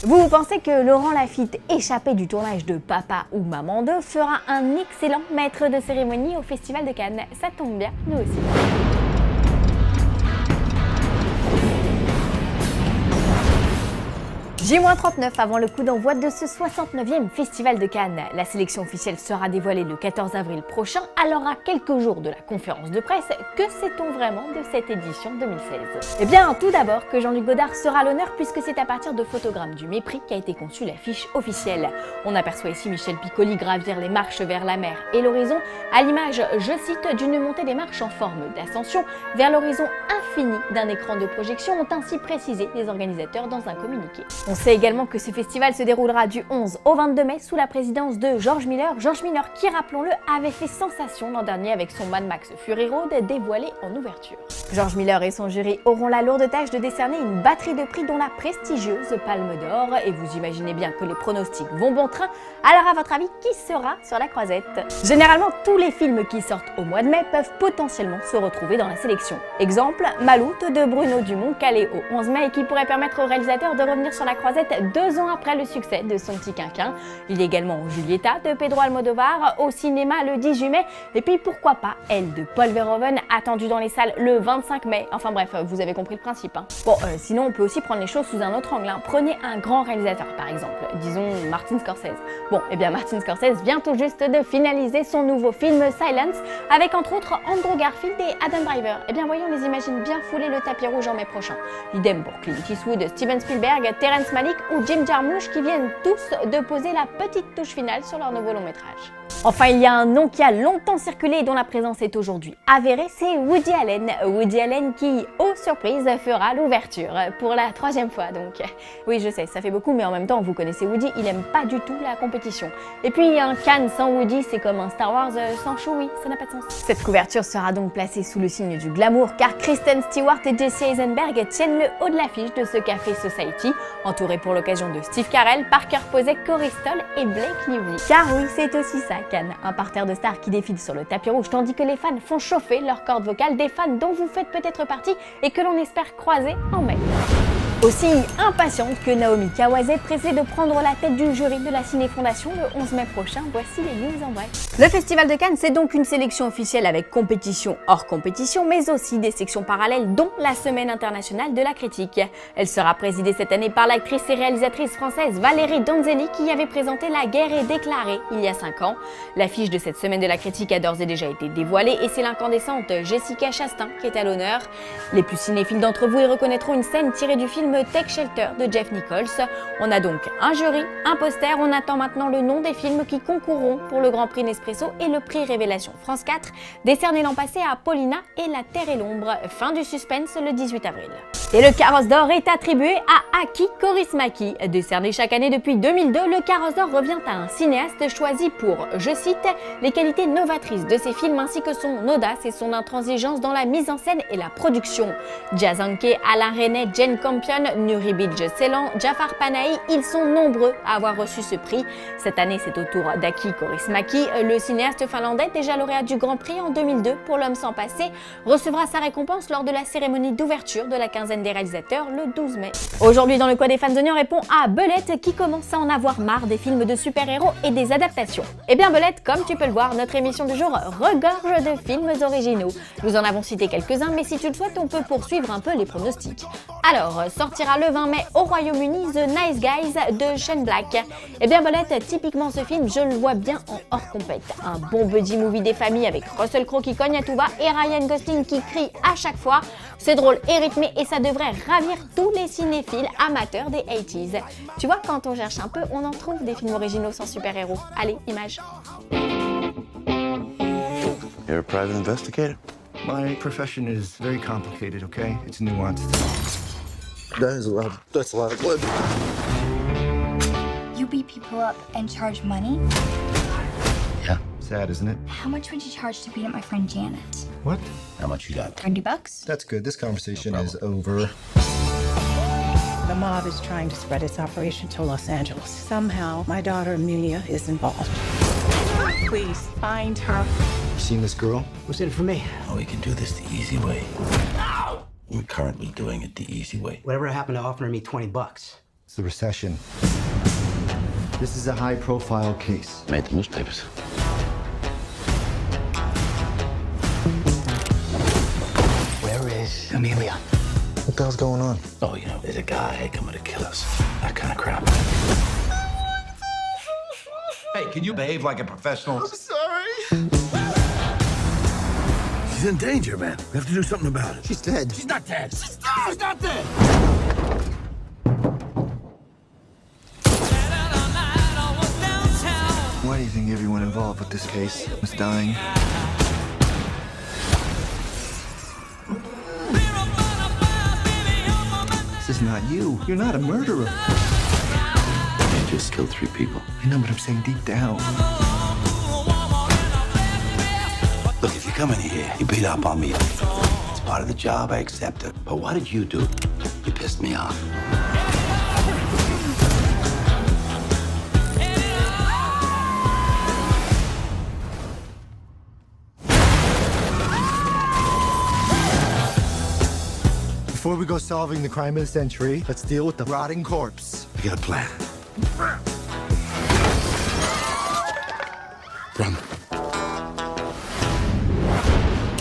Vous pensez que Laurent Lafitte, échappé du tournage de Papa ou Maman 2, fera un excellent maître de cérémonie au Festival de Cannes? Ça tombe bien, nous aussi. J-39 avant le coup d'envoi de ce 69e Festival de Cannes. La sélection officielle sera dévoilée le 14 avril prochain, alors à quelques jours de la conférence de presse. Que sait-on vraiment de cette édition 2016? Eh bien, tout d'abord que Jean-Luc Godard sera à l'honneur puisque c'est à partir de photogrammes du mépris qu'a été conçue l'affiche officielle. On aperçoit ici Michel Piccoli gravir les marches vers la mer et l'horizon, à l'image, je cite, d'une montée des marches en forme d'ascension vers l'horizon infini d'un écran de projection, ont ainsi précisé les organisateurs dans un communiqué. On sait également que ce festival se déroulera du 11 au 22 mai sous la présidence de George Miller. George Miller qui, rappelons-le, avait fait sensation l'an dernier avec son Mad Max Fury Road dévoilé en ouverture. George Miller et son jury auront la lourde tâche de décerner une batterie de prix dont la prestigieuse Palme d'Or. Et vous imaginez bien que les pronostics vont bon train. Alors à votre avis, qui sera sur la croisette? Généralement, tous les films qui sortent au mois de mai peuvent potentiellement se retrouver dans la sélection. Exemple, Maloute de Bruno Dumont, calé au 11 mai et qui pourrait permettre au réalisateur de revenir sur la croisette 2 ans après le succès de son petit quinquin. Il y a également Julieta de Pedro Almodovar au cinéma le 18 mai. Et puis pourquoi pas Elle de Paul Verhoeven, attendu dans les salles le 25 mai. Enfin bref, vous avez compris le principe. Bon, sinon on peut aussi prendre les choses sous un autre angle. Prenez un grand réalisateur par exemple, disons Martin Scorsese. Bon, eh bien Martin Scorsese vient tout juste de finaliser son nouveau film Silence avec entre autres Andrew Garfield et Adam Driver. Eh bien voyons, on les imagine bien fouler le tapis rouge en mai prochain. Idem pour Clint Eastwood, Steven Spielberg, Terrence Malick ou Jim Jarmusch qui viennent tous de poser la petite touche finale sur leur nouveau long métrage. Enfin, il y a un nom qui a longtemps circulé et dont la présence est aujourd'hui avérée, c'est Woody Allen. Woody Allen qui, oh surprise, fera l'ouverture pour la 3e fois donc. Oui, je sais, ça fait beaucoup, mais en même temps, vous connaissez Woody, il aime pas du tout la compétition. Et puis, un Cannes sans Woody, c'est comme un Star Wars sans Chewie, ça n'a pas de sens. Cette couverture sera donc placée sous le signe du glamour, car Kristen Stewart et Jesse Eisenberg tiennent le haut de l'affiche de ce café Society, entouré pour l'occasion de Steve Carell, Parker Posey, Corey Stoll et Blake Lively. Car oui, c'est aussi ça, Cannes, un parterre de stars qui défilent sur le tapis rouge tandis que les fans font chauffer leurs cordes vocales, des fans dont vous faites peut-être partie et que l'on espère croiser en mai. Aussi impatiente que Naomi Kawase, pressée de prendre la tête du jury de la Ciné Fondation le 11 mai prochain. Voici les news en bref. Le Festival de Cannes, c'est donc une sélection officielle avec compétition hors compétition, mais aussi des sections parallèles, dont la Semaine internationale de la critique. Elle sera présidée cette année par l'actrice et réalisatrice française Valérie Donzelli, qui avait présenté La guerre est déclarée il y a 5 ans. L'affiche de cette Semaine de la critique a d'ores et déjà été dévoilée et c'est l'incandescente Jessica Chastain qui est à l'honneur. Les plus cinéphiles d'entre vous y reconnaîtront une scène tirée du film Tech Shelter de Jeff Nichols. On a donc un jury, un poster, on attend maintenant le nom des films qui concourront pour le Grand Prix Nespresso et le prix Révélation France 4, décerné l'an passé à Paulina et La Terre et l'Ombre. Fin du suspense le 18 avril. Et le Carrosse d'Or est attribué à Aki Kaurismäki. Décerné chaque année depuis 2002, le Carrosse d'Or revient à un cinéaste choisi pour, je cite, les qualités novatrices de ses films ainsi que son audace et son intransigeance dans la mise en scène et la production. Jazz Anke, Alain Resnais, Jane Campion, Nuri Bilge Ceylan, Jafar Panahi, ils sont nombreux à avoir reçu ce prix. Cette année, c'est au tour d'Aki Kaurismäki. Le cinéaste finlandais, déjà lauréat du Grand Prix en 2002 pour L'Homme sans passé, recevra sa récompense lors de la cérémonie d'ouverture de la quinzaine des réalisateurs le 12 mai. Aujourd'hui, dans le Quoi des fans oignons, répond à Belette qui commence à en avoir marre des films de super-héros et des adaptations. Eh bien Belette, comme tu peux le voir, notre émission du jour regorge de films originaux. Nous en avons cité quelques-uns, mais si tu le souhaites, on peut poursuivre un peu les pronostics. Alors, sortira le 20 mai au Royaume-Uni The Nice Guys de Shane Black. Eh bien Belette, typiquement ce film, je le vois bien en hors compète. Un bon buddy movie des familles avec Russell Crowe qui cogne à tout va et Ryan Gosling qui crie à chaque fois. C'est drôle et rythmé et ça devrait ravir tous les cinéphiles amateurs des 80s. Tu vois, quand on cherche un peu, on en trouve des films originaux sans super-héros. Allez, image. You're a private investigator? My profession is very complicated, okay? It's nuanced. That's a lot of blood. You beat people up and charge money? Yeah. Sad, isn't it? How much would you charge to beat up my friend Janet? What? How much you got? $30? That's good. This conversation is over. The mob is trying to spread its operation to Los Angeles. Somehow, my daughter Amelia is involved. Please, find her. You seen this girl? What's in it for me? Oh, we can do this the easy way. We're currently doing it the easy way. Whatever happened to offering me $20? It's the recession. This is a high-profile case. Made the newspapers. Where is Amelia? What the hell's going on? Oh, you know, there's a guy coming to kill us. That kind of crap. Hey, can you behave like a professional? Sorry. She's in danger, man. We have to do something about it. She's dead. She's not dead. She's not dead. Why do you think everyone involved with this case is dying? This is not you. You're not a murderer. You just killed 3 people. I know, but I'm saying deep down. Look, if you come in here, you beat up on me. It's part of the job, I accept it. But what did you do? You pissed me off. Before we go solving the crime of the century, let's deal with the rotting corpse. I got a plan. Run.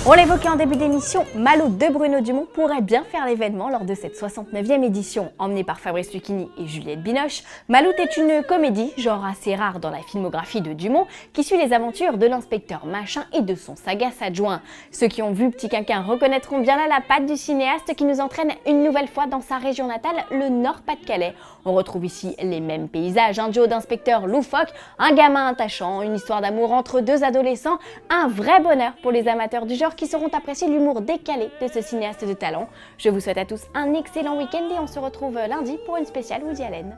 On l'évoquait en début d'émission, Malo de Bruno Dumont pourrait bien faire l'événement lors de cette 69e édition. Emmenée par Fabrice Lucchini et Juliette Binoche, Maloute est une comédie, genre assez rare dans la filmographie de Dumont, qui suit les aventures de l'inspecteur Machin et de son sagace adjoint. Ceux qui ont vu Petit Quinquin reconnaîtront bien là la patte du cinéaste qui nous entraîne une nouvelle fois dans sa région natale, le Nord-Pas-de-Calais. On retrouve ici les mêmes paysages, un duo d'inspecteurs loufoques, un gamin attachant, une histoire d'amour entre 2 adolescents, un vrai bonheur pour les amateurs du genre qui sauront apprécier l'humour décalé de ce cinéaste de talent. Je vous souhaite à tous un excellent week-end et on se retrouve lundi pour une spéciale Woody Allen.